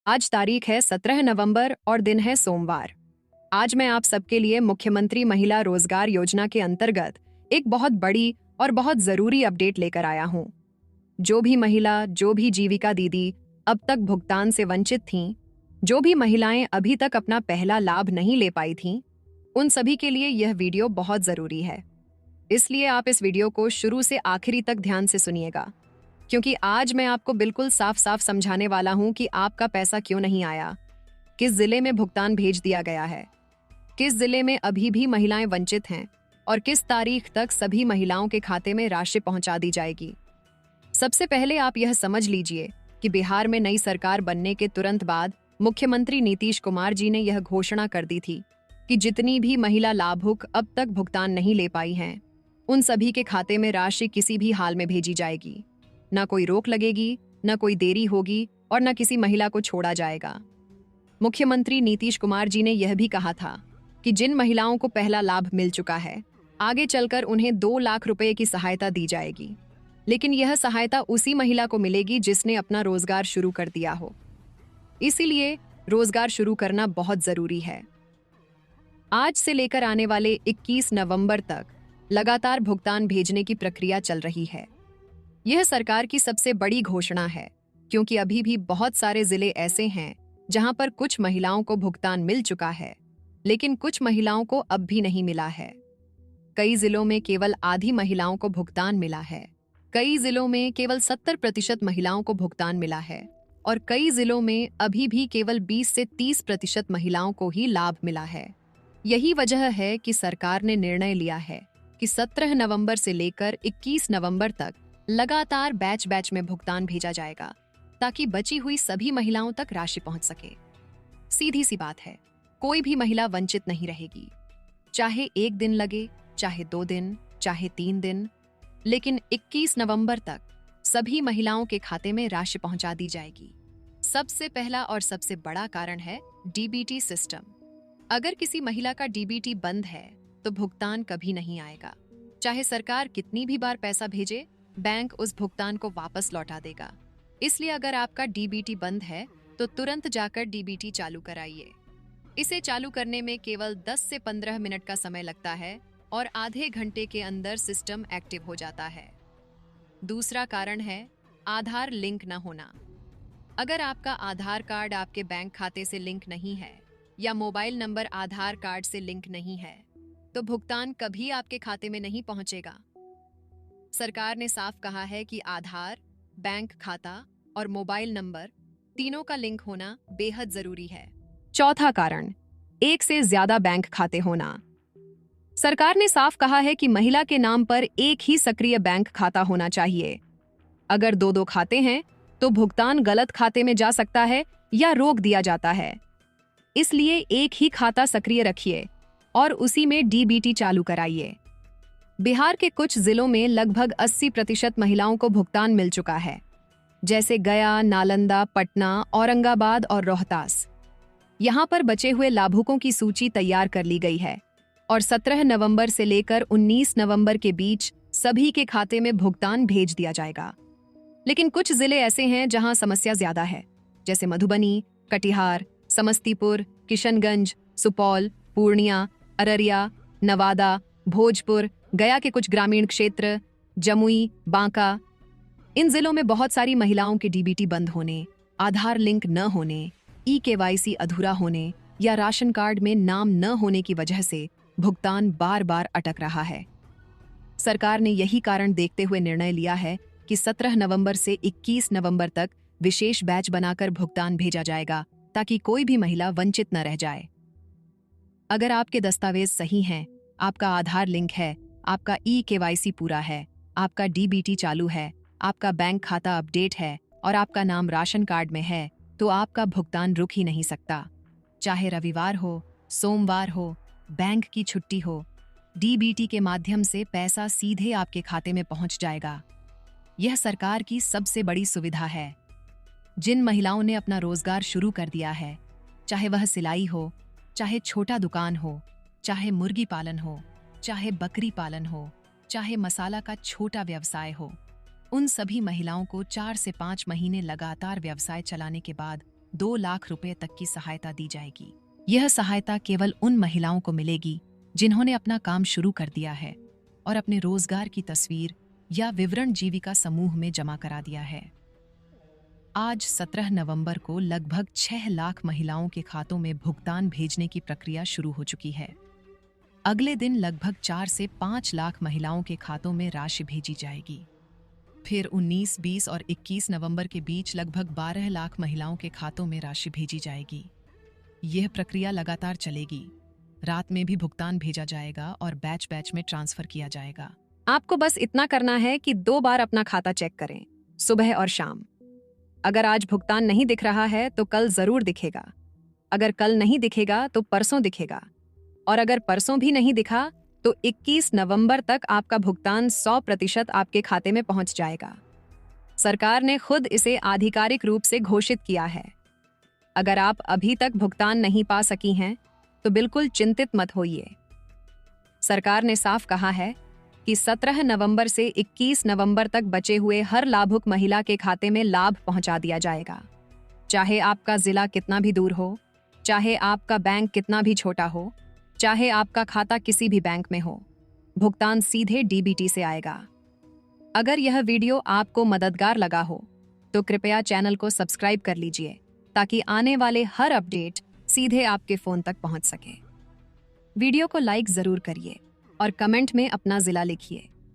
आज तारीख है 17 नवंबर और दिन है सोमवार। आज मैं आप सबके लिए मुख्यमंत्री महिला रोजगार योजना के अंतर्गत एक बहुत बड़ी और बहुत जरूरी अपडेट लेकर आया हूं। जो भी महिला, जो भी जीविका दीदी अब तक भुगतान से वंचित थीं, जो भी महिलाएं अभी तक अपना पहला लाभ नहीं ले पाई थीं, उन सभी के लिए यह वीडियो बहुत जरूरी है। इसलिए आप इस वीडियो को शुरू से आखिरी तक ध्यान से सुनिएगा, क्योंकि आज मैं आपको बिल्कुल साफ साफ समझाने वाला हूं कि आपका पैसा क्यों नहीं आया, किस जिले में भुगतान भेज दिया गया है, किस जिले में अभी भी महिलाएं वंचित हैं और किस तारीख तक सभी महिलाओं के खाते में राशि पहुंचा दी जाएगी। सबसे पहले आप यह समझ लीजिए कि बिहार में नई सरकार बनने के तुरंत बाद मुख्यमंत्री नीतीश कुमार जी ने यह घोषणा कर दी थी कि जितनी भी महिला लाभुक अब तक भुगतान नहीं ले पाई हैं, उन सभी के खाते में राशि किसी भी हाल में भेजी जाएगी। न कोई रोक लगेगी, न कोई देरी होगी और न किसी महिला को छोड़ा जाएगा। मुख्यमंत्री नीतीश कुमार जी ने यह भी कहा था कि जिन महिलाओं को पहला लाभ मिल चुका है, आगे चलकर उन्हें 2 लाख रुपए की सहायता दी जाएगी। लेकिन यह सहायता उसी महिला को मिलेगी जिसने अपना रोजगार शुरू कर दिया हो। इसीलिए रोजगार शुरू करना बहुत जरूरी है। आज से लेकर आने वाले 21 नवंबर तक लगातार भुगतान भेजने की प्रक्रिया चल रही है। यह सरकार की सबसे बड़ी घोषणा है, क्योंकि अभी भी बहुत सारे जिले ऐसे हैं जहां पर कुछ महिलाओं को भुगतान मिल चुका है, लेकिन कुछ महिलाओं को अब भी नहीं मिला है। कई जिलों में केवल आधी महिलाओं को भुगतान मिला है, कई जिलों में केवल 70% महिलाओं को भुगतान मिला है और कई जिलों में अभी भी केवल 20 से 30% महिलाओं को ही लाभ मिला है। यही वजह है कि सरकार ने निर्णय लिया है कि 17 नवंबर से लेकर 21 नवंबर तक लगातार बैच बैच में भुगतान भेजा जाएगा, ताकि बची हुई सभी महिलाओं तक राशि पहुंच सके। सीधी सी बात है, कोई भी महिला वंचित नहीं रहेगी, चाहे 1 दिन लगे, चाहे 2 दिन, चाहे 3 दिन, लेकिन 21 नवंबर तक सभी महिलाओं के खाते में राशि पहुंचा दी जाएगी। सबसे पहला और सबसे बड़ा कारण है डीबीटी सिस्टम। अगर किसी महिला का डीबीटी बंद है तो भुगतान कभी नहीं आएगा। चाहे सरकार कितनी भी बार पैसा भेजे, बैंक उस भुगतान को वापस लौटा देगा। इसलिए अगर आपका डीबीटी बंद है तो तुरंत जाकर डीबीटी चालू कराइए। इसे चालू करने में केवल 10 से 15 मिनट का समय लगता है और आधे घंटे के अंदर सिस्टम एक्टिव हो जाता है। दूसरा कारण है आधार लिंक न होना। अगर आपका आधार कार्ड आपके बैंक खाते से लिंक नहीं है या मोबाइल नंबर आधार कार्ड से लिंक नहीं है, तो भुगतान कभी आपके खाते में नहीं पहुंचेगा। सरकार ने साफ कहा है कि आधार, बैंक खाता और मोबाइल नंबर तीनों का लिंक होना बेहद जरूरी है। चौथा कारण, एक से ज्यादा बैंक खाते होना। सरकार ने साफ कहा है कि महिला के नाम पर एक ही सक्रिय बैंक खाता होना चाहिए। अगर 2-2 खाते हैं तो भुगतान गलत खाते में जा सकता है या रोक दिया जाता है। इसलिए एक ही खाता सक्रिय रखिए और उसी में डीबीटी चालू कराइए। बिहार के कुछ जिलों में लगभग 80% महिलाओं को भुगतान मिल चुका है, जैसे गया, नालंदा, पटना, औरंगाबाद और रोहतास। यहां पर बचे हुए लाभुकों की सूची तैयार कर ली गई है और 17 नवंबर से लेकर 19 नवंबर के बीच सभी के खाते में भुगतान भेज दिया जाएगा। लेकिन कुछ जिले ऐसे हैं जहां समस्या ज्यादा है, जैसे मधुबनी, कटिहार, समस्तीपुर, किशनगंज, सुपौल, पूर्णिया, अररिया, नवादा, भोजपुर, गया के कुछ ग्रामीण क्षेत्र, जमुई, बांका। इन जिलों में बहुत सारी महिलाओं के डीबीटी बंद होने, आधार लिंक न होने, ई-केवाईसी अधूरा होने या राशन कार्ड में नाम न होने की वजह से भुगतान बार बार अटक रहा है। सरकार ने यही कारण देखते हुए निर्णय लिया है कि 17 नवंबर से 21 नवंबर तक विशेष बैच बनाकर भुगतान भेजा जाएगा, ताकि कोई भी महिला वंचित न रह जाए। अगर आपके दस्तावेज सही हैं, आपका आधार लिंक है, आपका ई-केवाईसी पूरा है, आपका डीबीटी चालू है, आपका बैंक खाता अपडेट है और आपका नाम राशन कार्ड में है, तो आपका भुगतान रुक ही नहीं सकता। चाहे रविवार हो, सोमवार हो, बैंक की छुट्टी हो, डीबीटी के माध्यम से पैसा सीधे आपके खाते में पहुंच जाएगा। यह सरकार की सबसे बड़ी सुविधा है। जिन महिलाओं ने अपना रोजगार शुरू कर दिया है, चाहे वह सिलाई हो, चाहे छोटा दुकान हो, चाहे मुर्गी पालन हो, चाहे बकरी पालन हो, चाहे मसाला का छोटा व्यवसाय हो, उन सभी महिलाओं को 4 से 5 महीने लगातार व्यवसाय चलाने के बाद 2 लाख रुपए तक की सहायता दी जाएगी। यह सहायता केवल उन महिलाओं को मिलेगी जिन्होंने अपना काम शुरू कर दिया है और अपने रोजगार की तस्वीर या विवरण जीविका समूह में जमा करा दिया है। आज 17 नवंबर को लगभग 6 लाख महिलाओं के खातों में भुगतान भेजने की प्रक्रिया शुरू हो चुकी है। अगले दिन लगभग 4 से 5 लाख महिलाओं के खातों में राशि भेजी जाएगी। फिर 19, 20 और 21 नवंबर के बीच लगभग 12 लाख महिलाओं के खातों में राशि भेजी जाएगी। यह प्रक्रिया लगातार चलेगी। रात में भी भुगतान भेजा जाएगा और बैच बैच में ट्रांसफर किया जाएगा। आपको बस इतना करना है कि 2 बार अपना खाता चेक करें, सुबह और शाम। अगर आज भुगतान नहीं दिख रहा है तो कल जरूर दिखेगा। अगर कल नहीं दिखेगा तो परसों दिखेगा। और अगर परसों भी नहीं दिखा तो 21 नवंबर तक आपका भुगतान 100% आपके खाते में पहुंच जाएगा। सरकार ने खुद इसे आधिकारिक रूप से घोषित किया है। अगर आप अभी तक भुगतान नहीं पा सकी हैं तो बिल्कुल चिंतित मत होइए। सरकार ने साफ कहा है कि 17 नवंबर से 21 नवंबर तक बचे हुए हर लाभुक महिला के खाते में लाभ पहुंचा दिया जाएगा। चाहे आपका जिला कितना भी दूर हो, चाहे आपका बैंक कितना भी छोटा हो, चाहे आपका खाता किसी भी बैंक में हो, भुगतान सीधे डीबीटी से आएगा। अगर यह वीडियो आपको मददगार लगा हो तो कृपया चैनल को सब्सक्राइब कर लीजिए ताकि आने वाले हर अपडेट सीधे आपके फोन तक पहुंच सके। वीडियो को लाइक जरूर करिए और कमेंट में अपना जिला लिखिए।